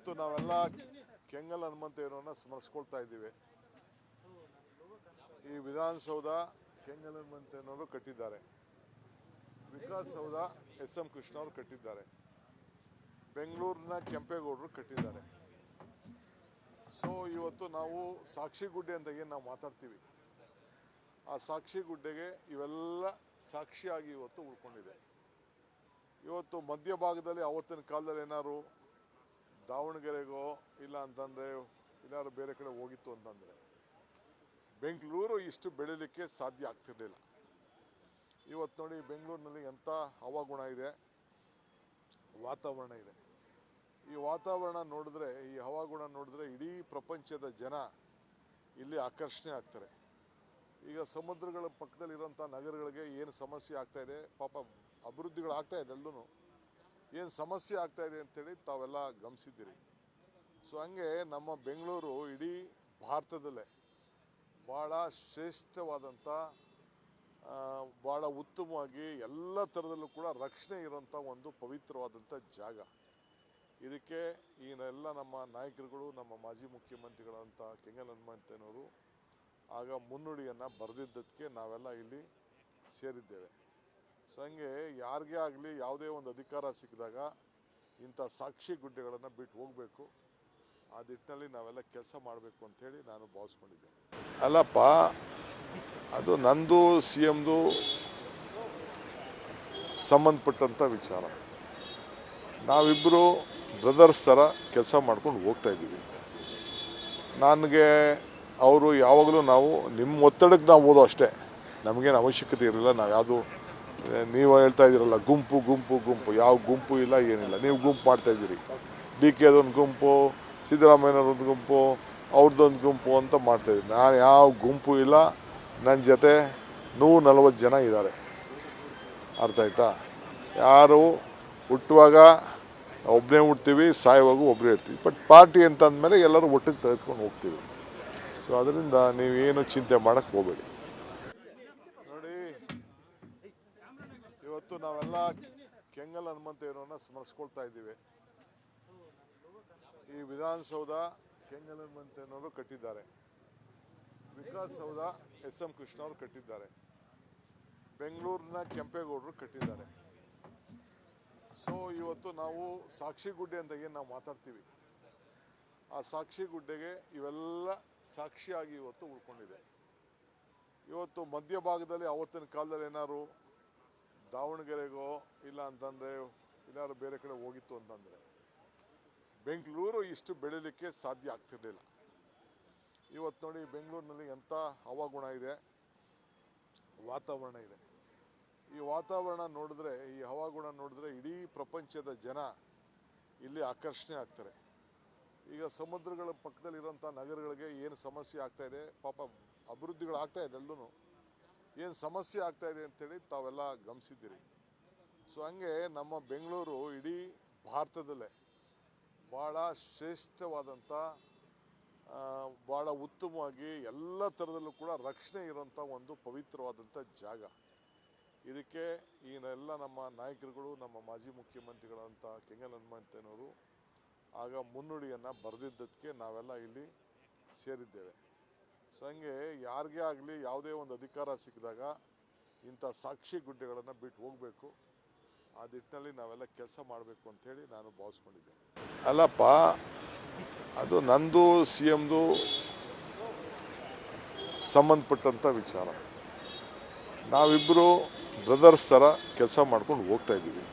ಇವತ್ತು ನಾವೆಲ್ಲ ಕೆಂಗಲ್ ಹನುಮಂತಯ್ಯನವರನ್ನ ಸ್ಮರಿಸ್ಕೊಳ್ತಾ ಇದ್ದೀವಿ. ಈ ವಿಧಾನಸೌಧ ಕೆಂಗಲ್ ಹನುಮಂತಯ್ಯನವರು ಕಟ್ಟಿದ್ದಾರೆ. ವಿಕಾಸಸೌಧ ಎಸ್.ಎಂ. ಕೃಷ್ಣ ಅವರು ಕಟ್ಟಿದ್ದಾರೆ. ಬೆಂಗಳೂರಿನ ಕೆಂಪೇಗೌಡರು ಕಟ್ಟಿದ್ದಾರೆ. ಸೊ ಇವತ್ತು ನಾವು ಸಾಕ್ಷಿ ಗುಡ್ಡೆ ಅಂತ ಏನು ನಾವು ಮಾತಾಡ್ತೀವಿ, ಆ ಸಾಕ್ಷಿ ಗುಡ್ಡೆಗೆ ಇವೆಲ್ಲ ಸಾಕ್ಷಿಯಾಗಿ ಇವತ್ತು ಉಳ್ಕೊಂಡಿದೆ. ಇವತ್ತು ಮಧ್ಯಭಾಗದಲ್ಲಿ ಅವತ್ತಿನ ಕಾಲದಲ್ಲಿ ಏನಾದ್ರು ದಾವಣಗೆರೆಗೋ ಇಲ್ಲ ಅಂತಂದರೆ ಎಲ್ಲಾರು ಬೇರೆ ಕಡೆ ಹೋಗಿತ್ತು ಅಂತಂದರೆ ಬೆಂಗಳೂರು ಇಷ್ಟು ಬೆಳೀಲಿಕ್ಕೆ ಸಾಧ್ಯ ಆಗ್ತಿರ್ಲಿಲ್ಲ. ಇವತ್ತು ನೋಡಿ ಬೆಂಗಳೂರಿನಲ್ಲಿ ಎಂಥ ಹವಾಗುಣ ಇದೆ, ವಾತಾವರಣ ಇದೆ. ಈ ವಾತಾವರಣ ನೋಡಿದ್ರೆ, ಈ ಹವಾಗುಣ ನೋಡಿದ್ರೆ ಇಡೀ ಪ್ರಪಂಚದ ಜನ ಇಲ್ಲಿ ಆಕರ್ಷಣೆ ಆಗ್ತಾರೆ. ಈಗ ಸಮುದ್ರಗಳ ಪಕ್ಕದಲ್ಲಿರೋಂಥ ನಗರಗಳಿಗೆ ಏನು ಸಮಸ್ಯೆ ಆಗ್ತಾ ಇದೆ, ಪಾಪ ಅಭಿವೃದ್ಧಿಗಳಾಗ್ತಾ ಇದೆ, ಎಲ್ಲೂ ಏನು ಸಮಸ್ಯೆ ಆಗ್ತಾ ಇದೆ ಅಂತೇಳಿ ತಾವೆಲ್ಲ ಗಮನಿಸಿದ್ದೀರಿ. ಸೊ ಹಂಗೆ ನಮ್ಮ ಬೆಂಗಳೂರು ಇಡೀ ಭಾರತದಲ್ಲೇ ಭಾಳ ಶ್ರೇಷ್ಠವಾದಂಥ, ಭಾಳ ಉತ್ತಮವಾಗಿ ಎಲ್ಲ ಥರದಲ್ಲೂ ಕೂಡ ರಕ್ಷಣೆ ಇರೋಂಥ ಒಂದು ಪವಿತ್ರವಾದಂಥ ಜಾಗ. ಇದಕ್ಕೆ ಎಲ್ಲ ನಮ್ಮ ನಾಯಕರುಗಳು, ನಮ್ಮ ಮಾಜಿ ಮುಖ್ಯಮಂತ್ರಿಗಳಂಥ ಕೆಂಗಲ್ ಹನುಮಂತಯ್ಯನವರು ಆಗ ಮುನ್ನುಡಿಯನ್ನು ಬರೆದಿದ್ದಕ್ಕೆ ನಾವೆಲ್ಲ ಇಲ್ಲಿ ಸೇರಿದ್ದೇವೆ. ಸೊ ಹಂಗೆ ಯಾರಿಗೇ ಆಗಲಿ ಯಾವುದೇ ಒಂದು ಅಧಿಕಾರ ಸಿಕ್ಕಿದಾಗ ಇಂಥ ಸಾಕ್ಷಿ ಗುಡ್ಡೆಗಳನ್ನು ಬಿಟ್ಟು ಹೋಗಬೇಕು. ಆ ನಿಟ್ಟಿನಲ್ಲಿ ನಾವೆಲ್ಲ ಕೆಲಸ ಮಾಡಬೇಕು ಅಂಥೇಳಿ ನಾನು ಭಾವಿಸ್ಕೊಂಡಿದ್ದೆ. ಅಲ್ಲಪ್ಪ, ಅದು ನಂದು CMದು ಸಂಬಂಧಪಟ್ಟಂಥ ವಿಚಾರ. ನಾವಿಬ್ಬರು ಬ್ರದರ್ಸ್ ಥರ ಕೆಲಸ ಮಾಡ್ಕೊಂಡು ಹೋಗ್ತಾ ಇದ್ದೀವಿ. ನನಗೆ ಅವರು ಯಾವಾಗಲೂ ನಾವು ನಿಮ್ಮ ಒತ್ತಡಕ್ಕೆ ನಾವು ಓದೋ ಅಷ್ಟೇ, ನಮಗೇನು ಅವಶ್ಯಕತೆ ಇರಲಿಲ್ಲ. ನಾವು ಯಾವುದು ನೀವು ಹೇಳ್ತಾ ಇದ್ದೀರಲ್ಲ ಗುಂಪು ಗುಂಪು ಗುಂಪು, ಯಾವ ಗುಂಪು ಇಲ್ಲ, ಏನಿಲ್ಲ. ನೀವು ಗುಂಪು ಮಾಡ್ತಾಯಿದ್ದೀರಿ. DKದೊಂದು ಗುಂಪು, ಸಿದ್ದರಾಮಯ್ಯನವ್ರೊಂದು ಗುಂಪು, ಅವ್ರದ್ದೊಂದು ಗುಂಪು ಅಂತ ಮಾಡ್ತಾಯಿದ್ದೀನಿ. ನಾನು ಯಾವ ಗುಂಪು ಇಲ್ಲ. ನನ್ನ ಜೊತೆ 140 ಜನ ಇದ್ದಾರೆ. ಅರ್ಥ ಆಯ್ತಾ? ಯಾರು ಹುಟ್ಟುವಾಗ ಒಬ್ಬನೇ ಹುಡ್ತೀವಿ, ಸಾಯುವಾಗೂ ಒಬ್ಬರೇ ಇರ್ತೀವಿ. ಬಟ್ ಪಾರ್ಟಿ ಅಂತ ಅಂದಮೇಲೆ ಎಲ್ಲರೂ ಒಟ್ಟಿಗೆ ತೆಗೆದುಕೊಂಡು ಹೋಗ್ತೀವಿ. ಸೊ ಅದರಿಂದ ನೀವೇನು ಚಿಂತೆ ಮಾಡೋಕ್ಕೆ ಹೋಗಬೇಡಿ. ನೋಡಿ, ಇವತ್ತು ನಾವೆಲ್ಲ ಕೆಂಗಲ್ ಹನುಮಂತಯ್ಯನವರನ್ನ ಸ್ಮರಿಸ್ಕೊಳ್ತಾ ಇದ್ದೀವಿ. ಈ ವಿಧಾನಸೌಧ ಕೆಂಗಲ್ ಹನುಮಂತಯ್ಯನವರು ಕಟ್ಟಿದ್ದಾರೆ. ವಿಕಾಸಸೌಧ ಎಸ್.ಎಂ. ಕೃಷ್ಣ ಅವರು ಕಟ್ಟಿದ್ದಾರೆ. ಬೆಂಗಳೂರಿನ ಕೆಂಪೇಗೌಡರು ಕಟ್ಟಿದ್ದಾರೆ. ಸೊ ಇವತ್ತು ನಾವು ಸಾಕ್ಷಿ ಗುಡ್ಡೆ ಅಂತ ಏನು ನಾವು ಮಾತಾಡ್ತೀವಿ, ಆ ಸಾಕ್ಷಿ ಗುಡ್ಡೆಗೆ ಇವೆಲ್ಲ ಸಾಕ್ಷಿಯಾಗಿ ಇವತ್ತು ಉಳ್ಕೊಂಡಿದೆ. ಇವತ್ತು ಮಧ್ಯಭಾಗದಲ್ಲಿ ಅವತ್ತಿನ ಕಾಲದಲ್ಲಿ ಏನಾದ್ರು ದಾವಣಗೆರೆಗೋ ಇಲ್ಲ ಅಂತಂದರೆ ಎಲ್ಲಾರು ಬೇರೆ ಕಡೆ ಹೋಗಿತ್ತು ಅಂತಂದರೆ ಬೆಂಗಳೂರು ಇಷ್ಟು ಬೆಳೀಲಿಕ್ಕೆ ಸಾಧ್ಯ ಆಗ್ತಿರ್ಲಿಲ್ಲ. ಇವತ್ತು ನೋಡಿ ಬೆಂಗಳೂರಿನಲ್ಲಿ ಎಂಥ ಹವಾಗುಣ ಇದೆ, ವಾತಾವರಣ ಇದೆ. ಈ ವಾತಾವರಣ ನೋಡಿದ್ರೆ, ಈ ಹವಾಗುಣ ನೋಡಿದ್ರೆ ಇಡೀ ಪ್ರಪಂಚದ ಜನ ಇಲ್ಲಿ ಆಕರ್ಷಣೆ ಆಗ್ತಾರೆ. ಈಗ ಸಮುದ್ರಗಳ ಪಕ್ಕದಲ್ಲಿರೋಂಥ ನಗರಗಳಿಗೆ ಏನು ಸಮಸ್ಯೆ ಆಗ್ತಾ ಇದೆ, ಪಾಪ ಅಭಿವೃದ್ಧಿಗಳಾಗ್ತಾ ಇದೆ, ಎಲ್ಲೂ ಏನು ಸಮಸ್ಯೆ ಆಗ್ತಾ ಇದೆ ಅಂತೇಳಿ ತಾವೆಲ್ಲ ಗಮನಿಸಿದ್ದೀರಿ. ಸೊ ಹಂಗೆ ನಮ್ಮ ಬೆಂಗಳೂರು ಇಡೀ ಭಾರತದಲ್ಲೇ ಭಾಳ ಶ್ರೇಷ್ಠವಾದಂಥ, ಭಾಳ ಉತ್ತಮವಾಗಿ ಎಲ್ಲ ಥರದಲ್ಲೂ ಕೂಡ ರಕ್ಷಣೆ ಇರೋಂಥ ಒಂದು ಪವಿತ್ರವಾದಂಥ ಜಾಗ. ಇದಕ್ಕೆ ಎಲ್ಲ ನಮ್ಮ ನಾಯಕರುಗಳು, ನಮ್ಮ ಮಾಜಿ ಮುಖ್ಯಮಂತ್ರಿಗಳಂಥ ಕೆಂಗಲ್ ಹನುಮಂತಯ್ಯನವರು ಆಗ ಮುನ್ನುಡಿಯನ್ನು ಬರೆದಿದ್ದಕ್ಕೆ ನಾವೆಲ್ಲ ಇಲ್ಲಿ ಸೇರಿದ್ದೇವೆ. ಸೊ ಹಂಗೆ ಯಾರಿಗೇ ಆಗಲಿ ಯಾವುದೇ ಒಂದು ಅಧಿಕಾರ ಸಿಕ್ಕಿದಾಗ ಇಂಥ ಸಾಕ್ಷಿ ಗುಡ್ಡೆಗಳನ್ನು ಬಿಟ್ಟು ಹೋಗಬೇಕು. ಆ ನಿಟ್ಟಿನಲ್ಲಿ ನಾವೆಲ್ಲ ಕೆಲಸ ಮಾಡಬೇಕು ಅಂಥೇಳಿ ನಾನು ಭಾವಿಸ್ಕೊಂಡಿದ್ದೆ. ಅಲ್ಲಪ್ಪ, ಅದು ನಂದು CMದು ಸಂಬಂಧಪಟ್ಟಂಥ ವಿಚಾರ. ನಾವಿಬ್ಬರು ಬ್ರದರ್ಸ್ ಥರ ಕೆಲಸ ಮಾಡ್ಕೊಂಡು ಹೋಗ್ತಾ ಇದ್ದೀವಿ.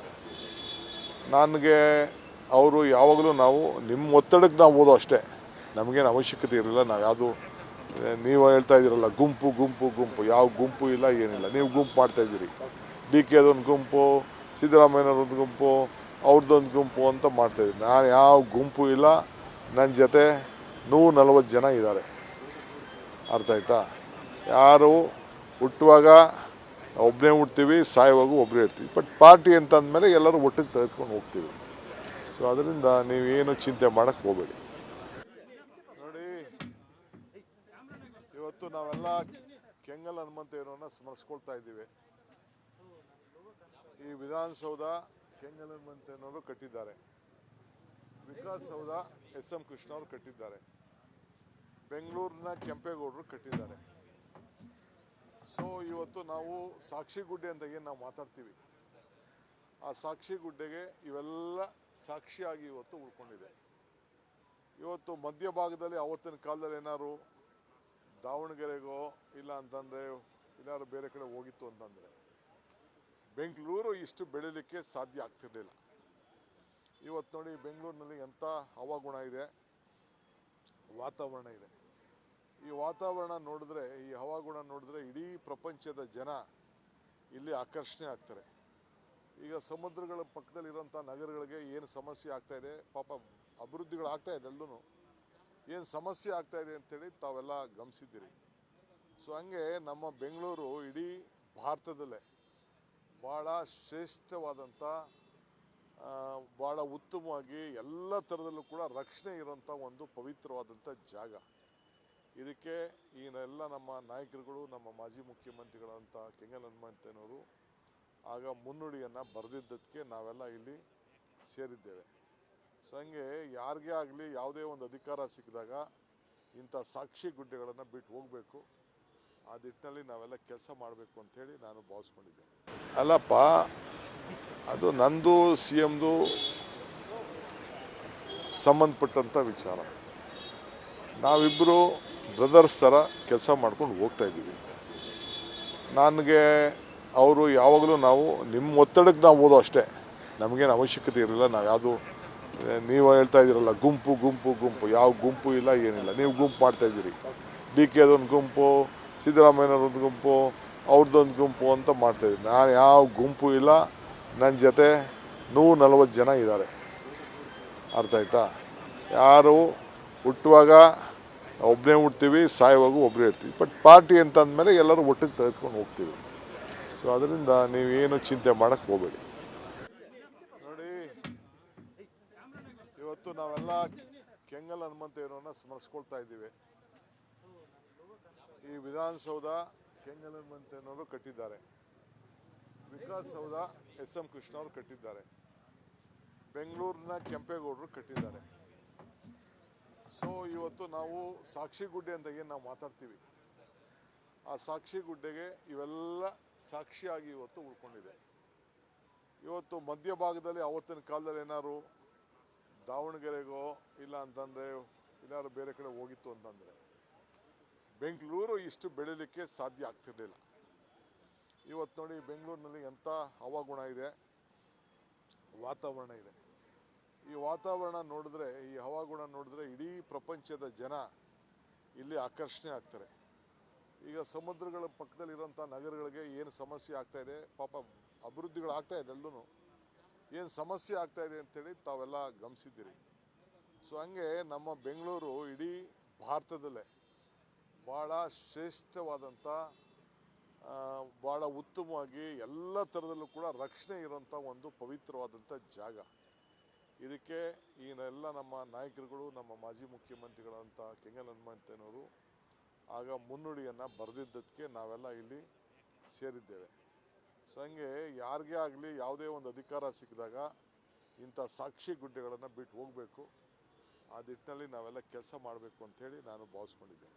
ನನಗೆ ಅವರು ಯಾವಾಗಲೂ ನಾವು ನಿಮ್ಮ ಒತ್ತಡಕ್ಕೆ ನಾವು ಓದೋ ಅಷ್ಟೇ, ನಮಗೇನು ಅವಶ್ಯಕತೆ ಇರಲಿಲ್ಲ. ನಾವು ಯಾವುದು ನೀವು ಹೇಳ್ತಾ ಇದ್ದೀರಲ್ಲ ಗುಂಪು ಗುಂಪು ಗುಂಪು, ಯಾವ ಗುಂಪು ಇಲ್ಲ, ಏನಿಲ್ಲ. ನೀವು ಗುಂಪು ಮಾಡ್ತಾಯಿದ್ದೀರಿ. DKದೊಂದು ಗುಂಪು, ಸಿದ್ದರಾಮಯ್ಯನವ್ರೊಂದು ಗುಂಪು, ಅವ್ರದ್ದೊಂದು ಗುಂಪು ಅಂತ ಮಾಡ್ತಾಯಿದ್ದೀನಿ. ನಾನು ಯಾವ ಗುಂಪು ಇಲ್ಲ. ನನ್ನ ಜೊತೆ 140 ಜನ ಇದ್ದಾರೆ. ಅರ್ಥ ಆಯ್ತಾ? ಯಾರು ಹುಟ್ಟುವಾಗ ಒಬ್ಬನೇ ಹುಡ್ತೀವಿ, ಸಾಯುವಾಗೂ ಒಬ್ಬರೇ ಇರ್ತೀವಿ. ಬಟ್ ಪಾರ್ಟಿ ಅಂತ ಅಂದಮೇಲೆ ಎಲ್ಲರೂ ಒಟ್ಟಿಗೆ ತೆಗೆದುಕೊಂಡು ಹೋಗ್ತೀವಿ. ಸೊ ಅದರಿಂದ ನೀವೇನು ಚಿಂತೆ ಮಾಡೋಕ್ಕೆ ಹೋಗಬೇಡಿ. ನೋಡಿ, ಇವತ್ತು ನಾವೆಲ್ಲ ಕೆಂಗಲ್ ಹನುಮಂತಯ್ಯನವರನ್ನ ಸ್ಮರಿಸ್ಕೊಳ್ತಾ ಇದ್ದೀವಿ. ಈ ವಿಧಾನಸೌಧ ಕೆಂಗಲ್ ಹನುಮಂತಯ್ಯನವರು ಕಟ್ಟಿದ್ದಾರೆ. ವಿಕಾಸಸೌಧ ಎಸ್.ಎಂ. ಕೃಷ್ಣ ಅವರು ಕಟ್ಟಿದ್ದಾರೆ. ಬೆಂಗಳೂರಿನ ಕೆಂಪೇಗೌಡರು ಕಟ್ಟಿದ್ದಾರೆ. ಸೊ ಇವತ್ತು ನಾವು ಸಾಕ್ಷಿಗುಡ್ಡೆ ಅಂತ ಏನು ನಾವು ಮಾತಾಡ್ತೀವಿ, ಆ ಸಾಕ್ಷಿಗುಡ್ಡೆಗೆ ಇವೆಲ್ಲ ಸಾಕ್ಷಿಯಾಗಿ ಇವತ್ತು ಉಳ್ಕೊಂಡಿದೆ. ಇವತ್ತು ಮಧ್ಯಭಾಗದಲ್ಲಿ ಅವತ್ತಿನ ಕಾಲದಲ್ಲಿ ಏನಾದ್ರು ದಾವಣಗೆರೆಗೋ ಇಲ್ಲ ಅಂತಂದರೆ ಇಲ್ಲಾರು ಬೇರೆ ಕಡೆ ಹೋಗಿತ್ತು ಅಂತಂದರೆ ಬೆಂಗಳೂರು ಇಷ್ಟು ಬೆಳೀಲಿಕ್ಕೆ ಸಾಧ್ಯ ಆಗ್ತಿರ್ಲಿಲ್ಲ. ಇವತ್ತು ನೋಡಿ ಬೆಂಗಳೂರಿನಲ್ಲಿ ಎಂಥ ಹವಾಗುಣ ಇದೆ, ವಾತಾವರಣ ಇದೆ. ಈ ವಾತಾವರಣ ನೋಡಿದ್ರೆ, ಈ ಹವಾಗುಣ ನೋಡಿದ್ರೆ ಇಡೀ ಪ್ರಪಂಚದ ಜನ ಇಲ್ಲಿ ಆಕರ್ಷಣೆ ಆಗ್ತಾರೆ. ಈಗ ಸಮುದ್ರಗಳ ಪಕ್ಕದಲ್ಲಿರೋಂಥ ನಗರಗಳಿಗೆ ಏನು ಸಮಸ್ಯೆ ಆಗ್ತಾ ಇದೆ, ಪಾಪ ಅಭಿವೃದ್ಧಿಗಳಾಗ್ತಾ ಇದೆ, ಎಲ್ಲೂ ಏನು ಸಮಸ್ಯೆ ಆಗ್ತಾ ಇದೆ ಅಂತೇಳಿ ತಾವೆಲ್ಲ ಗಮನಿಸಿದ್ದೀರಿ. ಸೊ ಹಂಗೆ ನಮ್ಮ ಬೆಂಗಳೂರು ಇಡೀ ಭಾರತದಲ್ಲೇ ಭಾಳ ಶ್ರೇಷ್ಠವಾದಂಥ, ಭಾಳ ಉತ್ತಮವಾಗಿ ಎಲ್ಲ ಥರದಲ್ಲೂ ಕೂಡ ರಕ್ಷಣೆ ಇರೋಂಥ ಒಂದು ಪವಿತ್ರವಾದಂಥ ಜಾಗ. ಇದಕ್ಕೆ ಈನೆಲ್ಲ ನಮ್ಮ ನಾಯಕರುಗಳು, ನಮ್ಮ ಮಾಜಿ ಮುಖ್ಯಮಂತ್ರಿಗಳಂಥ ಕೆಂಗಲ್ ಹನುಮಂತಯ್ಯನವರು ಆಗ ಮುನ್ನುಡಿಯನ್ನು ಬರೆದಿದ್ದಕ್ಕೆ ನಾವೆಲ್ಲ ಇಲ್ಲಿ ಸೇರಿದ್ದೇವೆ. ಸೊ ಹಂಗೆ ಯಾರಿಗೇ ಆಗಲಿ ಯಾವುದೇ ಒಂದು ಅಧಿಕಾರ ಸಿಕ್ಕಿದಾಗ ಇಂಥ ಸಾಕ್ಷಿ ಗುಡ್ಡೆಗಳನ್ನು ಬಿಟ್ಟು ಹೋಗಬೇಕು. ಆ ನಿಟ್ಟಿನಲ್ಲಿ ನಾವೆಲ್ಲ ಕೆಲಸ ಮಾಡಬೇಕು ಅಂಥೇಳಿ ನಾನು ಭಾವಿಸ್ಕೊಂಡಿದ್ದೆ. ಅಲ್ಲಪ್ಪ, ಅದು ನಂದು CMದು ಸಂಬಂಧಪಟ್ಟಂಥ ವಿಚಾರ. ನಾವಿಬ್ಬರು ಬ್ರದರ್ಸ್ ಥರ ಕೆಲಸ ಮಾಡ್ಕೊಂಡು ಹೋಗ್ತಾ ಇದ್ದೀವಿ. ನನಗೆ ಅವರು ಯಾವಾಗಲೂ ನಾವು ನಿಮ್ಮ ಒತ್ತಡಕ್ಕೆ ನಾವು ಓದೋ ಅಷ್ಟೇ, ನಮಗೇನು ಅವಶ್ಯಕತೆ ಇರಲಿಲ್ಲ. ನಾವು ಯಾವುದು ನೀವು ಹೇಳ್ತಾ ಇದ್ದೀರಲ್ಲ ಗುಂಪು ಗುಂಪು ಗುಂಪು, ಯಾವ ಗುಂಪು ಇಲ್ಲ, ಏನಿಲ್ಲ. ನೀವು ಗುಂಪು ಮಾಡ್ತಾಯಿದ್ದೀರಿ. DK ಅದೊಂದು ಗುಂಪು, ಸಿದ್ದರಾಮಯ್ಯನವ್ರೊಂದು ಗುಂಪು, ಅವ್ರದ್ದೊಂದು ಗುಂಪು ಅಂತ ಮಾಡ್ತಾಯಿದ್ದೀನಿ. ನಾನು ಯಾವ ಗುಂಪು ಇಲ್ಲ. ನನ್ನ ಜೊತೆ 140 ಜನ ಇದ್ದಾರೆ. ಅರ್ಥ ಆಯ್ತಾ? ಯಾರು ಹುಟ್ಟುವಾಗ ಒಬ್ಬನೇ ಹುಡ್ತೀವಿ, ಸಾಯುವಾಗ ಒಬ್ಬರೇ ಇರ್ತೀವಿ. ಬಟ್ ಪಾರ್ಟಿ ಅಂತಂದಮೇಲೆ ಎಲ್ಲರೂ ಒಟ್ಟಿಗೆ ತೆಗೆದುಕೊಂಡು ಹೋಗ್ತೀವಿ. ಸೊ ಅದರಿಂದ ನೀವೇನು ಚಿಂತೆ ಮಾಡೋಕ್ಕೆ ಹೋಗಬೇಡಿ. ನೋಡಿ, ಇವತ್ತು ನಾವೆಲ್ಲ ಕೆಂಗಲ್ ಹನುಮಂತಯ್ಯನವ್ರನ್ನ ಸ್ಮರಿಸ್ಕೊಳ್ತಾ ಇದ್ದೀವಿ. ಈ ವಿಧಾನಸೌಧ ಕೆಂಗಲ್ ಹನುಮಂತಯ್ಯನವರು ಕಟ್ಟಿದ್ದಾರೆ. ವಿಕಾಸಸೌಧ ಎಸ್.ಎಂ. ಕೃಷ್ಣ ಅವರು ಕಟ್ಟಿದ್ದಾರೆ. ಬೆಂಗಳೂರಿನ ಕೆಂಪೇಗೌಡರು ಕಟ್ಟಿದ್ದಾರೆ. ಸೊ ಇವತ್ತು ನಾವು ಸಾಕ್ಷಿಗುಡ್ಡೆ ಅಂತ ಏನು ನಾವು ಮಾತಾಡ್ತೀವಿ, ಆ ಸಾಕ್ಷಿಗುಡ್ಡೆಗೆ ಇವೆಲ್ಲ ಸಾಕ್ಷಿಯಾಗಿ ಇವತ್ತು ಉಳ್ಕೊಂಡಿದೆ. ಇವತ್ತು ಮಧ್ಯಭಾಗದಲ್ಲಿ ಅವತ್ತಿನ ಕಾಲದಲ್ಲಿ ಏನಾದ್ರು ದಾವಣಗೆರೆಗೋ ಇಲ್ಲ ಅಂತಂದರೆ ಇಲ್ಲಾರು ಬೇರೆ ಕಡೆ ಹೋಗಿತ್ತು ಅಂತಂದರೆ ಬೆಂಗಳೂರು ಇಷ್ಟು ಬೆಳೀಲಿಕ್ಕೆ ಸಾಧ್ಯ ಆಗ್ತಿರ್ಲಿಲ್ಲ. ಇವತ್ತು ನೋಡಿ ಬೆಂಗಳೂರಿನಲ್ಲಿ ಎಂಥ ಹವಾಗುಣ ಇದೆ, ವಾತಾವರಣ ಇದೆ. ಈ ವಾತಾವರಣ ನೋಡಿದ್ರೆ, ಈ ಹವಾಗುಣ ನೋಡಿದ್ರೆ ಇಡೀ ಪ್ರಪಂಚದ ಜನ ಇಲ್ಲಿ ಆಕರ್ಷಣೆ ಆಗ್ತಾರೆ. ಈಗ ಸಮುದ್ರಗಳ ಪಕ್ಕದಲ್ಲಿರೋಂಥ ನಗರಗಳಿಗೆ ಏನು ಸಮಸ್ಯೆ ಆಗ್ತಾ ಇದೆ, ಪಾಪ ಅಭಿವೃದ್ಧಿಗಳಾಗ್ತಾ ಇದೆ, ಎಲ್ಲೂ ಏನು ಸಮಸ್ಯೆ ಆಗ್ತಾ ಇದೆ ಅಂತೇಳಿ ತಾವೆಲ್ಲ ಗಮನಿಸಿದ್ದೀರಿ. ಸೊ ಹಂಗೆ ನಮ್ಮ ಬೆಂಗಳೂರು ಇಡೀ ಭಾರತದಲ್ಲೇ ಭಾಳ ಶ್ರೇಷ್ಠವಾದಂಥ, ಭಾಳ ಉತ್ತಮವಾಗಿ ಎಲ್ಲ ಥರದಲ್ಲೂ ಕೂಡ ರಕ್ಷಣೆ ಇರೋಂಥ ಒಂದು ಪವಿತ್ರವಾದಂಥ ಜಾಗ. ಇದಕ್ಕೆ ಈನೆಲ್ಲ ನಮ್ಮ ನಾಯಕರುಗಳು, ನಮ್ಮ ಮಾಜಿ ಮುಖ್ಯಮಂತ್ರಿಗಳಂಥ ಕೆಂಗಲ್ ಹನುಮಂತಯ್ಯನವರು ಆಗ ಮುನ್ನುಡಿಯನ್ನು ಬರೆದಿದ್ದಕ್ಕೆ ನಾವೆಲ್ಲ ಇಲ್ಲಿ ಸೇರಿದ್ದೇವೆ. ಸೊ ಹಂಗೆ ಯಾರಿಗೇ ಆಗಲಿ ಯಾವುದೇ ಒಂದು ಅಧಿಕಾರ ಸಿಕ್ಕಿದಾಗ ಇಂಥ ಸಾಕ್ಷಿ ಗುಡ್ಡೆಗಳನ್ನು ಬಿಟ್ಟು ಹೋಗಬೇಕು. ಆ ನಿಟ್ಟಿನಲ್ಲಿ ನಾವೆಲ್ಲ ಕೆಲಸ ಮಾಡಬೇಕು ಅಂಥೇಳಿ ನಾನು ಭಾವಿಸ್ಕೊಂಡಿದ್ದೆ.